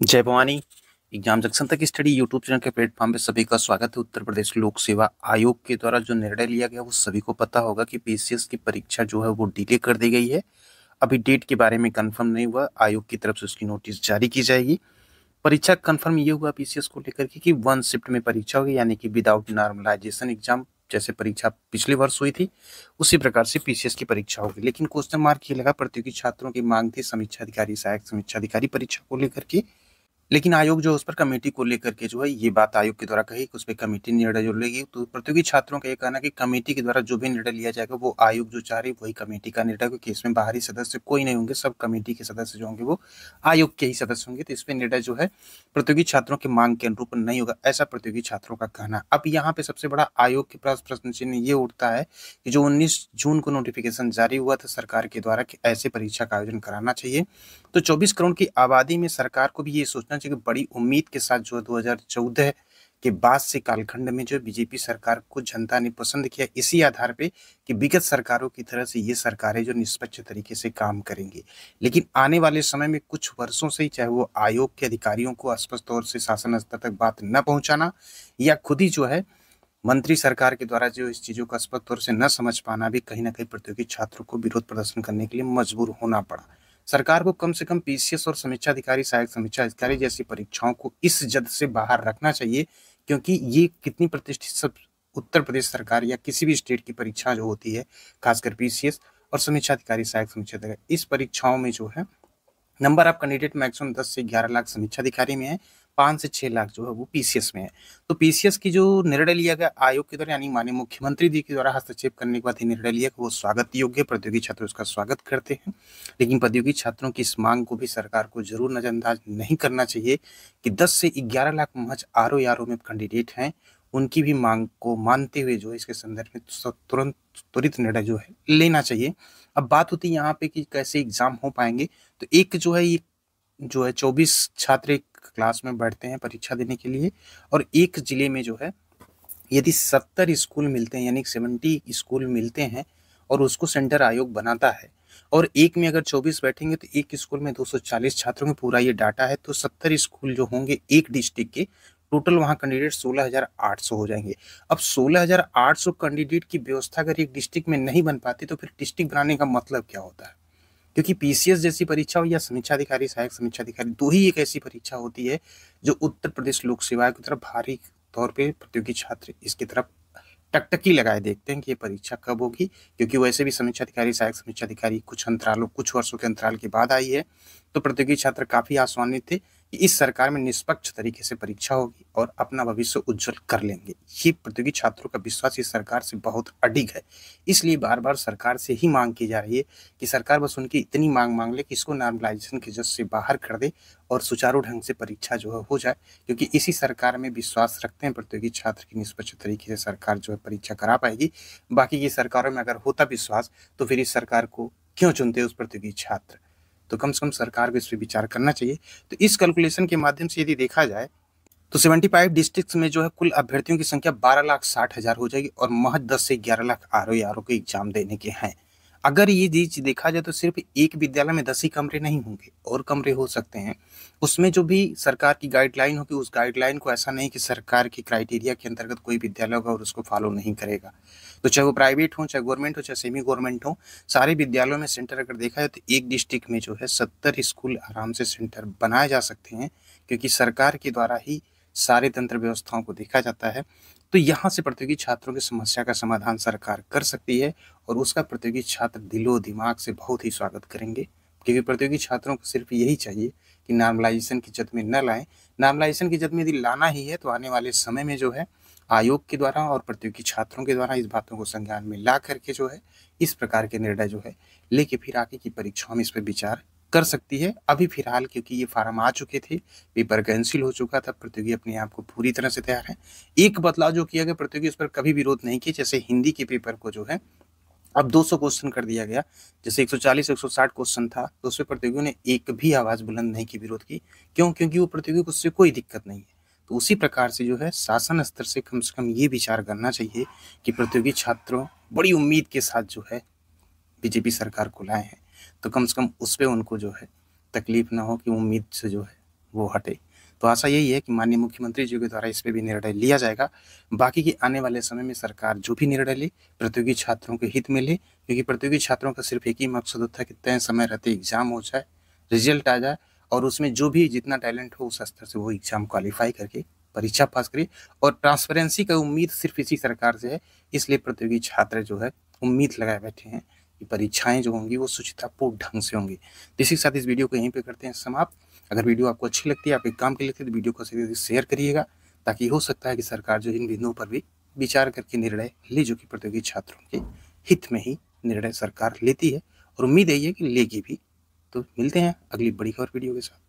जय Bhavani. Exam junction तक study YouTube channel के प्लेटफॉर्म पे सभी का स्वागत है। उत्तर प्रदेश लोक सेवा आयोग के द्वारा जो निर्णय लिया गया वो सभी को पता होगा कि पीसीएस की परीक्षा जो है वो डिले कर दी गई है। अभी डेट के बारे में कंफर्म नहीं हुआ, आयोग की तरफ से उसकी नोटिस जारी की जाएगी। परीक्षा कंफर्म ये हुआ पीसीएस को लेकर के कि वन शिफ्ट में परीक्षा होगी, यानी कि विदाउट नॉर्मलाइजेशन एग्जाम। जैसे परीक्षा पिछले वर्ष हुई थी उसी प्रकार से पीसीएस की परीक्षा होगी। लेकिन क्वेश्चन मार्क ये लगा, प्रतियोगी छात्रों की मांग थी समीक्षा अधिकारी, सहायक समीक्षा अधिकारी परीक्षा को लेकर के। लेकिन आयोग जो उस पर कमेटी को लेकर के जो है ये बात आयोग के द्वारा कही कि उस पर कमेटी निर्णय जो लेगी। तो प्रतियोगी छात्रों का ये कहना कि कमेटी के द्वारा जो भी निर्णय लिया जाएगा वो आयोग जो चाह रही वही कमेटी का निर्णय, क्योंकि इसमें बाहरी सदस्य कोई नहीं होंगे, सब कमेटी के सदस्य जो होंगे वो आयोग के ही सदस्य होंगे। तो इस पर निर्णय जो है प्रतियोगी छात्रों की मांग के अनुरूप नहीं होगा, ऐसा प्रतियोगी छात्रों का कहना। अब यहाँ पे सबसे बड़ा आयोग के पास प्रश्न चिन्ह ये उठता है कि जो 19 जून को नोटिफिकेशन जारी हुआ था सरकार के द्वारा कि ऐसे परीक्षा का आयोजन कराना चाहिए, तो 24 करोड़ की आबादी में सरकार को भी ये सोचना चाहिए कि बड़ी उम्मीद के साथ जो 2014 के बाद से कालखंड में जो बीजेपी सरकार को जनता ने पसंद किया, इसी आधार पे कि विगत सरकारों की तरह से ये सरकारें जो निष्पक्ष तरीके से काम करेंगी। लेकिन आने वाले समय में कुछ वर्षों से ही चाहे वो आयोग के अधिकारियों को स्पष्ट तौर से शासन स्तर तक बात न पहुंचाना या खुद ही जो है मंत्री सरकार के द्वारा जो इस चीजों को स्पष्ट तौर से न समझ पाना भी कहीं ना कहीं प्रतियोगी छात्रों को विरोध प्रदर्शन करने के लिए मजबूर होना पड़ा। सरकार को कम से कम पीसीएस और समीक्षा अधिकारी, सहायक समीक्षा अधिकारी जैसी परीक्षाओं को इस जद से बाहर रखना चाहिए, क्योंकि ये कितनी प्रतिष्ठित सब उत्तर प्रदेश सरकार या किसी भी स्टेट की परीक्षा जो होती है, खासकर पीसीएस और समीक्षा अधिकारी, सहायक समीक्षा अधिकारी, इस परीक्षाओं में जो है नंबर ऑफ कैंडिडेट मैक्सिमम 10 से 11 लाख समीक्षा अधिकारी में है, 5 से 6 लाख जो है वो पीसीएस में है। तो पीसीएस की जो निर्णय लिया गया आयोग के द्वारा, यानी माननीय मुख्यमंत्री जी के द्वारा हस्तक्षेप करने के बाद ही निर्णय लिया कि वो स्वागत योग्य, प्रतियोगी छात्र उसका स्वागत करते हैं। लेकिन प्रतियोगी छात्रों की इस मांग को भी सरकार को जरूर नजरअंदाज नहीं करना चाहिए कि 10 से 11 लाख महज आरओ में कैंडिडेट हैं, उनकी भी मांग को मानते हुए जो है इसके संदर्भ में तुरंत त्वरित निर्णय जो है लेना चाहिए। अब बात होती है यहाँ पे कि कैसे एग्जाम हो पाएंगे। तो एक जो है ये जो है 24 छात्र एक क्लास में बैठते हैं परीक्षा देने के लिए, और एक जिले में जो है यदि 70 स्कूल मिलते हैं, यानी 70 स्कूल मिलते हैं और उसको सेंटर आयोग बनाता है, और एक में अगर 24 बैठेंगे तो एक स्कूल में 240 छात्रों में पूरा ये डाटा है, तो 70 स्कूल जो होंगे एक डिस्ट्रिक्ट के, टोटल वहाँ कैंडिडेट 16,800 हो जाएंगे। अब 16,800 कैंडिडेट की व्यवस्था अगर एक डिस्ट्रिक्ट में नहीं बन पाती तो फिर डिस्ट्रिक्ट बनाने का मतलब क्या होता है? क्योंकि पीसीएस जैसी परीक्षा हो या समीक्षा अधिकारी, सहायक समीक्षा अधिकारी, दो ही एक ऐसी परीक्षा होती है जो उत्तर प्रदेश लोक सेवा की तरफ भारी तौर पे प्रतियोगी छात्र इसकी तरफ टकटकी लगाए देखते हैं कि ये परीक्षा कब होगी। क्योंकि वैसे भी समीक्षा अधिकारी, सहायक समीक्षा अधिकारी कुछ वर्षों के अंतराल के बाद आई है, तो प्रतियोगी छात्र काफी आशान्वित थे कि इस सरकार में निष्पक्ष तरीके से परीक्षा होगी और अपना भविष्य उज्जवल कर लेंगे। ये प्रतियोगी छात्रों का विश्वास इस सरकार से बहुत अडिग है। इसलिए बार बार सरकार से ही मांग की जा रही है कि सरकार बस उनकी इतनी मांग मांग ले कि इसको नॉर्मलाइजेशन के जज से बाहर कर दे और सुचारू ढंग से परीक्षा जो है हो जाए। क्योंकि इसी सरकार में विश्वास रखते हैं प्रतियोगी छात्र की निष्पक्ष तरीके से सरकार जो है परीक्षा करा पाएगी। बाकी की सरकारों में अगर होता विश्वास तो फिर इस सरकार को क्यों चुनते उस प्रतियोगी छात्र? तो कम से कम सरकार को इस पर विचार करना चाहिए। तो इस कैलकुलेशन के माध्यम से यदि देखा जाए तो 75 डिस्ट्रिक्ट में जो है कुल अभ्यर्थियों की संख्या 12,60,000 हो जाएगी और महज 10 से 11 लाख आरओ के एग्जाम देने के हैं। अगर ये चीज देखा जाए तो सिर्फ एक विद्यालय में 10 ही कमरे नहीं होंगे, और कमरे हो सकते हैं। उसमें जो भी सरकार की गाइडलाइन होगी उस गाइडलाइन को ऐसा नहीं कि सरकार की क्राइटेरिया के अंतर्गत कोई विद्यालय होगा और उसको फॉलो नहीं करेगा। तो चाहे वो प्राइवेट हो, चाहे गवर्नमेंट हो, चाहे सेमी गवर्नमेंट हो, सारे विद्यालयों में सेंटर अगर देखा जाए तो एक डिस्ट्रिक्ट में जो है 70 स्कूल आराम से सेंटर बनाए जा सकते हैं, क्योंकि सरकार के द्वारा ही सारे तंत्र व्यवस्थाओं को देखा जाता है। तो यहाँ से प्रतियोगी छात्रों की समस्या का समाधान सरकार कर सकती है और उसका प्रतियोगी छात्र दिलो दिमाग से बहुत ही स्वागत करेंगे। क्योंकि प्रतियोगी छात्रों को सिर्फ यही चाहिए कि नॉर्मलाइजेशन की जद में न लाएं। नॉर्मलाइजेशन की जद में यदि लाना ही है तो आने वाले समय में जो है आयोग के द्वारा और प्रतियोगी छात्रों के द्वारा इस बातों को संज्ञान में ला करके जो है इस प्रकार के निर्णय जो है लेके फिर आगे की परीक्षाओं में इस पर विचार कर सकती है। अभी फिलहाल क्योंकि ये फार्म आ चुके थे, पेपर कैंसिल हो चुका था, प्रतियोगी अपने आप को पूरी तरह से तैयार है। एक बदलाव जो किया गया, प्रतियोगी इस पर कभी विरोध नहीं किया। जैसे हिंदी के पेपर को जो है अब 200 क्वेश्चन कर दिया गया, जैसे 140 160 क्वेश्चन था तो उसमें प्रतियोगियों ने एक भी आवाज बुलंद नहीं की, विरोध की। क्यों? क्योंकि वो प्रतियोगी को उससे कोई दिक्कत नहीं है। तो उसी प्रकार से जो है शासन स्तर से कम ये विचार करना चाहिए कि प्रतियोगी छात्रों बड़ी उम्मीद के साथ जो है बीजेपी सरकार को लाए हैं, तो कम से कम उस पर उनको जो है तकलीफ ना हो कि उम्मीद से जो है वो हटे। तो आशा यही है कि माननीय मुख्यमंत्री जी के द्वारा इस पे भी निर्णय लिया जाएगा। बाकी की आने वाले समय में सरकार जो भी निर्णय ले, प्रतियोगी छात्रों के हित में ले, क्योंकि प्रतियोगी छात्रों का सिर्फ एक ही मकसद होता है कि तय समय रहते एग्ज़ाम हो जाए, रिज़ल्ट आ जाए और उसमें जो भी जितना टैलेंट हो उस स्तर से वो एग्ज़ाम क्वालीफ़ाई करके परीक्षा पास करे। और ट्रांसपेरेंसी का उम्मीद सिर्फ इसी सरकार से है, इसलिए प्रतियोगी छात्र जो है उम्मीद लगाए बैठे हैं कि परीक्षाएँ जो होंगी वो शुचितापूर्ण ढंग से होंगी। इसी के साथ इस वीडियो को यहीं पे करते हैं समाप्त। अगर वीडियो आपको अच्छी लगती है, आपके काम की लगती है, तो वीडियो को सीधे शेयर करिएगा, ताकि हो सकता है कि सरकार जो इन बिंदुओं पर भी विचार करके निर्णय ले, जो कि प्रतियोगी छात्रों के हित में ही निर्णय सरकार लेती है और उम्मीद यही है कि लेगी भी। तो मिलते हैं अगली बड़ी और वीडियो के साथ।